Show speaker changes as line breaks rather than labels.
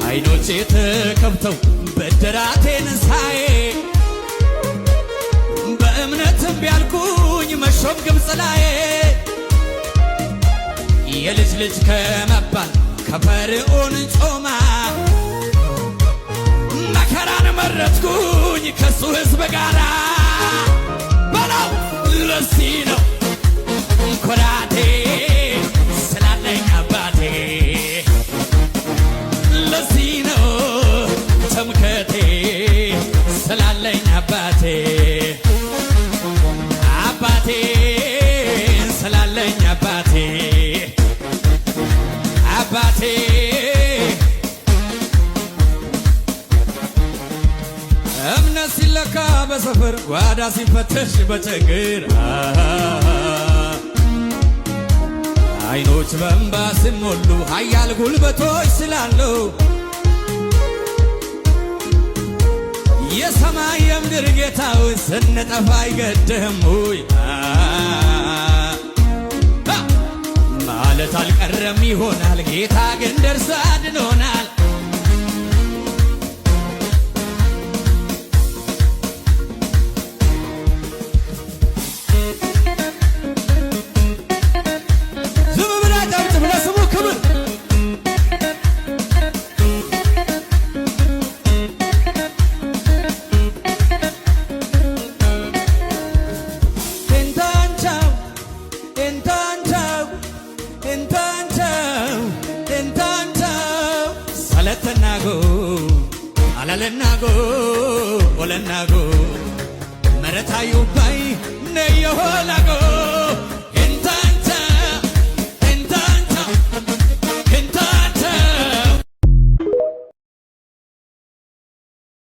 አይኖቼ ተከፍተው በደራቴን ሳይ በእምነትም ቢያልኩኝ መሾም ግብፅ ላይ የልጅ ልጅ ከመባል ከፈርዖን ጮማ መከራን መረጥኩኝ ከሱ ሕዝብ ጋራ በለው ለዚህ ነው ኩራቴ ስላለኝ አባቴ ለዚህ ነው ትምክህቴ ስላለኝ አባቴ አባቴ ስላለኝ አባቴ አባቴ እምነት ሲለካ በሰፈር ጓዳ ሲፈተሽ በችግር አይኖች በእንባ ሲሞሉ ኃያል ጉልበቶች ስላለው የሰማይ የምድር ጌታው ስንጠፋ አይገድህም ወይ ማለት አልቀረም ይሆናል ጌታ ግን ደርሶ አድኖናል አላለናጎ ወለናጎ መረታዩ ባይ ነየሆላጎ